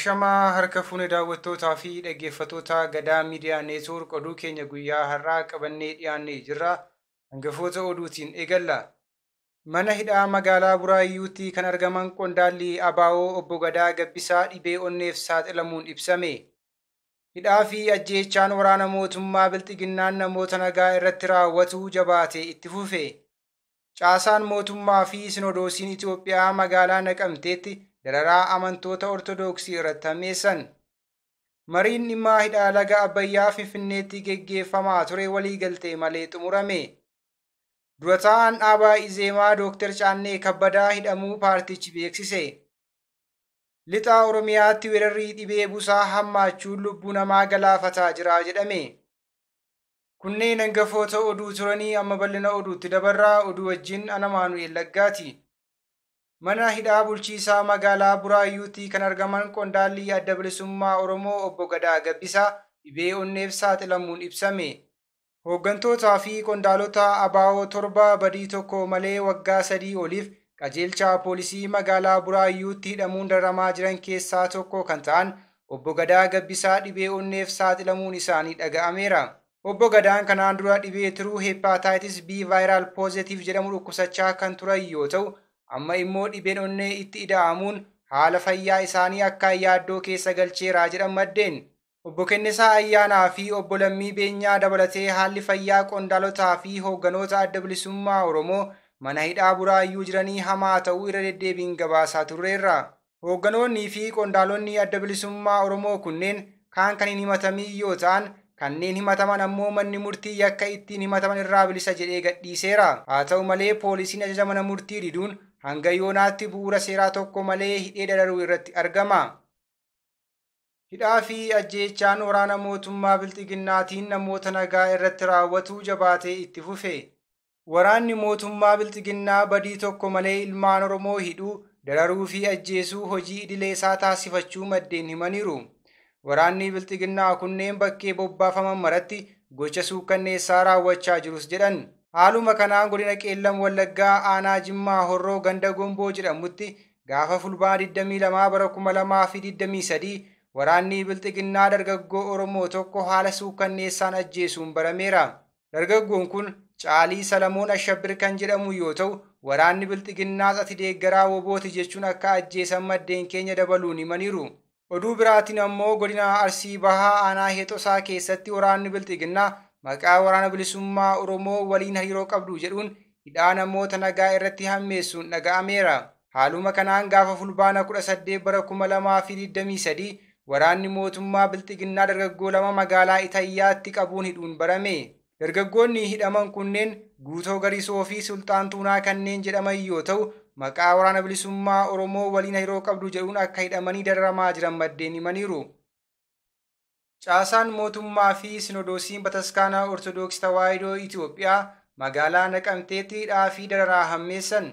Ashamaa harka fuune daawwattootaa fi dhaggeeffattoota Gadaa Miidiyaa Neetwoork oduu keenya guyyaa har'aa qabannee dhiyaannee jirra. Hangafoota oduutiin eegalla. Mana hidhaa magaalaa Buraayyuutti kan argaman qondaalli ABO obbo Gadaa Gabbisaa dhibee onneef saaxilamuun ibsame. Hidhaa fi ajjeechaan waraana mootummaa Bilxiginnaan namoota nagaa irratti raawwatu jabaatee itti fufe. Caasaan mootummaa fi Sinodoosiin Itoophiyaa magaalaa Naqamteetti dararaa amantoota Ortodoksii irratti hammeessan. Mariin dhimma hidhaa laga Abbayyaa Finfinneetti geggeeffamaa ture waliigaltee malee xumurame. Dura taa'aan dhaabaa Izeemaa Dr. Caannee Kabbadaa hidhamuu paartichi beeksise. Lixa Oromiyaatti weerarri dhibee busaa hammaachuun lubbuu namaa galaafataa jira jedhame. Kunneen hangafoota oduu turanii amma bal'ina oduutti dabarraa. Oduu wajjin ana Maanu'eel Laggaati. Mana hidhaa bulchiisaa magaalaa Buraayyuutti kan argaman qondaalli adda bilisummaa Oromoo obbo Gadaa Gabbisaa dhibee onneef saaxilamuun ibsame. Hooggantootaa fi qondaalota ABO 7 badii tokko malee waggaa 3 oliif qajeelchaa poolisii magaalaa Buraayyuutti hidhamuun dararamaa jiran keessaa tokko kan ta'an obbo Gadaa Gabbisaa dhibee onneef saaxilamuun isaanii dhaga'ameera. Obbo Gadaan kanaan dura dhibee tiruu hepatitis B viral positive jedhamu dhukkubsachaa kan turan yoo ta'u, amma immoo dhibeen onnee itti ida'amuun haala fayyaa isaanii akka yaaddoo keessa galcheeraa jedhan maddeen. Obbo Kennisaa Ayyaanaa fi obbo Lammii Beenyaa dabalatee haalli fayyaa qondaalotaa fi hoogganoota adda bilisummaa Oromoo mana hidhaa Buraayyuu jiranii hamaa ta'uu irra deddeebiin gabaasaa turreerra. Hoogganoonnii fi qondaalonni adda bilisummaa Oromoo kunneen kaan kan hin himatamin yoo ta'an, kanneen himataman ammoo manni murtii yakka ittiin himataman irraa bilisa jedhee gadhiiseera. Haa ta'u malee poolisiin ajaja mana murtii diduun hanga yoonaatti bu'uura seeraa tokko malee hidhee dararuu irratti argama. Hidhaa fi ajjeechaan waraana mootummaa Bilxiginnaatiin namoota nagaa irratti raawwatu jabaatee itti fufe. Waraanni mootummaa Bilxiginnaa badii tokko malee ilmaan Oromoo hidhuu, dararuu fi ajjeesuu hojii idilee isaa taasifachuu maddeen himaniiru. Waraanni Bilxiginnaa kunneen bakkee bobbaafaman maratti gocha suukkanneessaa raawwachaa jirus jedhan. Haaluma kanaan godina Qeellam Wallaggaa aanaa Jimmaa Horroo ganda Gomboo jedhamutti gaafa fulbaana 22 bara 2023 waraanni Bilxiginnaa dargaggoo Oromoo tokko haala suukkanneessaan ajjeesuun barameera. Dargaggoon kun Caalii Salamoon Ashabbir kan jedhamu yoo ta'u, waraanni Bilxiginnaas ati deeggaraa wobooti jechuun akka ajjeesan maddeen keenya dabaluun himaniiru. Oduu biraatiin ammoo godina Arsii Bahaa aanaa Heexosaa keessatti waraanni Bilxiginnaa maqaa waraana bilisummaa Oromoo waliin hariiroo qabdu jedhuun hidhaa namoota nagaa irratti hammeessuun dhaga'ameera. Haaluma kanaan gaafa fulbaana 18 bara 2023 waraanni mootummaa Bilxiginnaa dargaggoo 2 magaalaa Itayyaatti qabuun hidhuun barame. Dargaggoonni hidhaman kunneen Guutoo Garisoo fi Sultaan Tuunaa kanneen jedhaman yoo ta'u, maqaa waraana bilisummaa Oromoo waliin hariiroo qabdu jedhuun akka hidhamanii dararamaa jiran maddeen himaniiru. Caasaan mootummaa fi Sinodoosiin Bataskaanaa Ortodoksii Tawaahidoo Itoophiyaa magaalaa Naqamteetti hidhaa fi dararaa hammeessan.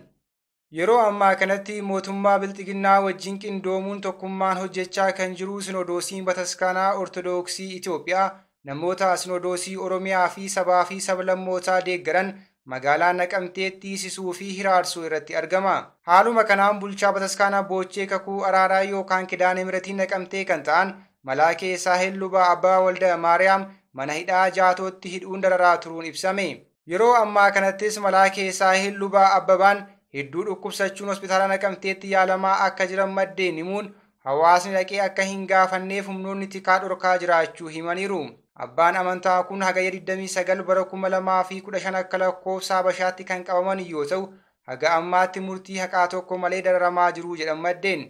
Yeroo ammaa kanatti mootummaa Bilxiginnaa wajjin qindoomuun tokkummaan hojjechaa kan jiru Sinodoosiin Bataskaanaa Ortodoksii Itoophiyaa namoota Sinodoosii Oromiyaa fi sabaa fi sablammootaa deeggaran magaalaa Naqamteetti hiisisuu fi hiraarsuu irratti argama. Haaluma kanaan bulchaa Bataskaanaa Boochee Kakuu Araaraa yookaan Kidaane Miratii Naqamtee kan ta'an Malaakee Saahel Lubaa Abbaa Walda Maariyaam mana hidhaa Jaatootti hidhuun dararaa turuun ibsame. Yeroo ammaa kanattis Malaakee Saahel Lubaa Abbabaan hedduu dhukkubsachuun hospitaala Naqamteetti yaalamaa akka jiran maddeen himuun hawaasni dhaqee akka hin gaafanneef humnoonni tikaa dhorkaa jiraachuu himaniiru. Abbaan amantaa kun hagayya 29 bara 2015 akka lakkoofsa Habashaatti kan qabaman yoo ta'u, haga ammaatti murtii haqaa tokko malee dararamaa jiru jedhan maddeen.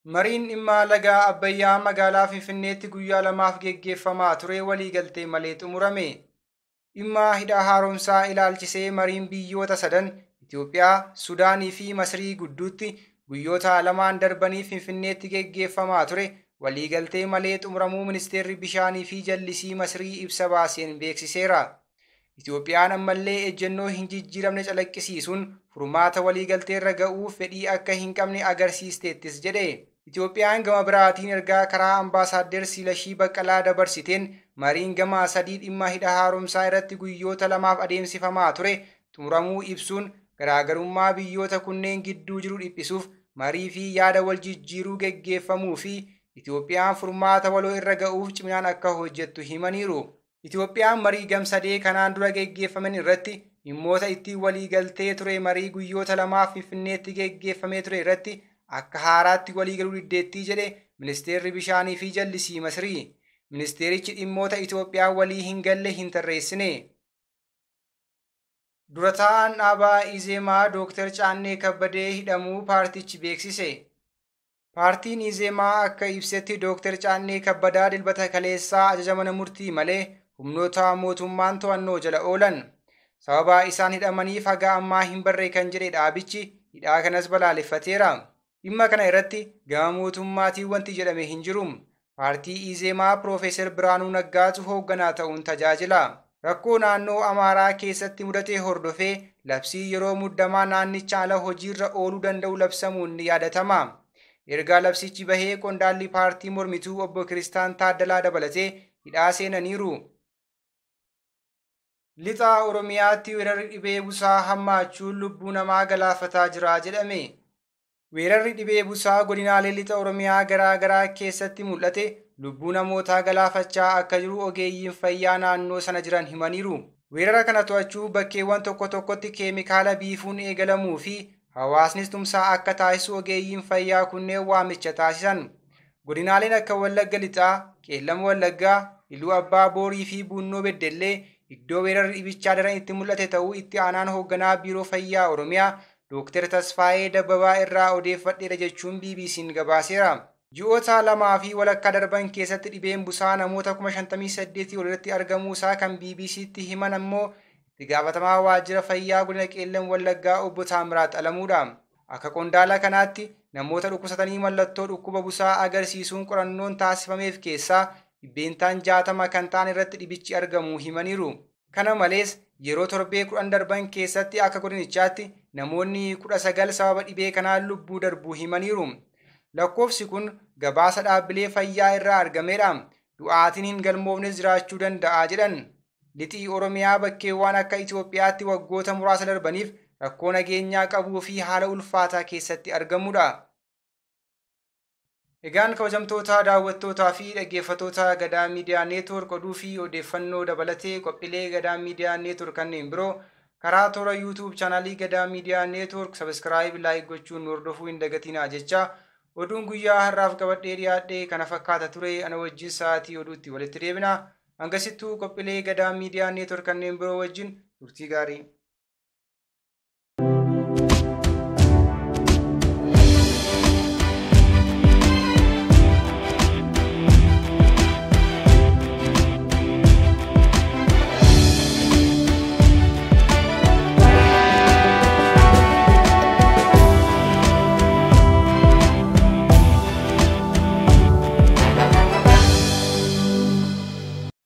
Mariin dhimma laga Abbayyaa magaalaa Finfinneetti guyyaa 2 geggeeffamaa ture waliigaltee malee xumurame. Dhimma hidha haaromsaa ilaalchisee mariin biyyoota sadan Itoophiyaa, Sudaanii fi Masrii gidduutti guyyoota 2 darbanii Finfinneetti geggeeffamaa ture. Waliigaltee malee xumuramuu ministeerri bishaanii fi jallisii Masrii ibsa baaseen beeksiseera. Itoophiyaan ammallee ejjennoo hin jijjiiramne calaqqisiisuun furmaata waliigaltee irra ga'uuf fedhii akka hin qabne agarsiisteettis jedhe. Itoophiyaan gama biraatiin ergaa karaa ambaasaaddar Silashii Baqqalaa dabarsiteen mariin gama sadii dhimma hidha haaromsaa irratti guyyoota 2 adeemsifamaa ture xumuramuu ibsuun garaagarummaa biyyoota kunneen gidduu jiru dhiphisuuf marii fi yaada wal jijjiiruu geggeeffamuu fi Itoophiyaan furmaata waloo irra ga'uuf ciminaan akka hojjettu himaniiru. Itoophiyaan marii gamsadee kanaan dura geggeeffaman irratti dhimmoota ittiin walii galtee ture marii guyyoota lamaaf Finfinneetti geggeeffamee ture irratti akka haaraatti walii galuu diddeettii jedhe ministeerri bishaanii fi jallisii Masrii. Ministeerichi dhimmoota Itoophiyaa walii hin galle hin tarreessine. Dura taa'aan dhaabaa Izeemaa Dr. Caannee Kabbadee hidhamuu paartichi beeksise. Paartiin Izeemaa akka ibsetti Dr. Caannee Kabbadaa dilbata kaleessaa ajaja mana murtii malee humnoota mootummaan to'annoo jala oolan. Sababa isaan hidhamaniif haga ammaa hin barree kan jedhe dhaabichi hidhaa kanas balaaleffateera. Dhimma kana irratti gama mootummaatiin wanti jedhame hin jiru. Paartii Izeemaa Piroofeesar Biraanuu Naggaatu hoogganaa ta'uun tajaajila. Rakkoo naannoo Amaaraa keessatti mudatee hordofee labsii yeroo muddamaa naannicha ala hojiirra ooluu danda'u labsamuun ni yaadatama. Ergaa labsichi bahee qondaalli paartii mormituu obbo Kiristaan Taaddalaa dabalatee hidhaa seenaniiru. Lixa Oromiyaatti weerarri dhibee busaa hammaachuun lubbuu namaa galaafataa jira jedhame. Weerarri dhibee busaa godinaalee lixa Oromiyaa garaa garaa keessatti mul'ate lubbuu namootaa galaafachaa akka jiru ogeeyyiin fayyaa naannoo sana jiran himaniiru. Weerara kana to'achuu bakkeewwan tokko tokkotti keemikaala biifuun eegalamuu fi hawaasnis tumsaa akka taasisu ogeeyyiin fayyaa kunneen waamicha taasisan. Godinaaleen akka Wallagga Lixaa, Qeellam Wallaggaa, Iluu Abbaa Boorii fi Buunnoo Beddellee iddoo weerarri dhibichaa daran itti mul'ate ta'uu itti aanaan hoogganaa Biiroo Fayyaa Oromiyaa Dr. Tasfaayee Dabbabaa irraa odeeffadheera jechuun BBC'n gabaaseera. Ji'oota 2 fi walakkaa darban keessatti dhibeen busaa namoota 58,000 irratti argamuu isaa kan BBC'tti himan ammoo itti gaafatamaa waajjira fayyaa godina Qeellam Wallaggaa obbo Taamiraat Alamuudha. Akka qondaala kanaatti namoota dhukkubsatanii mallattoo dhukkuba busaa agarsiisuun qorannoon taasifameef keessaa dhibbeentaan 60 kan ta'an irratti dhibichi argamuu himaniiru. Kana malees yeroo torbee 10 darban keessatti akka godinichaatti namoonni 19 sababa dhibee kanaan lubbuu darbuu himaniiru. Lakkoofsi kun gabaasa dhaabbilee fayyaa irraa argameedha. Du'aatiin hin galmoofnes jiraachuu danda'a jedhan. Lixii Oromiyaa bakkeewwan akka Itoophiyaatti waggoota muraasa darbaniif rakkoo nageenyaa qabuu fi haala ulfaataa keessatti argamudha. Egaan kabajamtoota daawwattootaa fi dhaggeeffattoota Gadaa Miidiyaa Neetwoork oduu fi odeeffannoo dabalatee qophiilee Gadaa Miidiyaa Neetwoork kanneen biroo karaa toora YouTube chaanaalii Gadaa Miidiyaa Neetwoork sabiskiraayib laayik gochuun hordofuu hin dagatinaa jecha oduun guyyaa har'aaf qabadhee dhiyaadhe kana fakkaata ture. Ana wajjin sa'aatii oduutti walitti deebina. Hangasittuu qophiilee Gadaa Miidiyaa Neetwoork kanneen biroo wajjin turtii gaarii.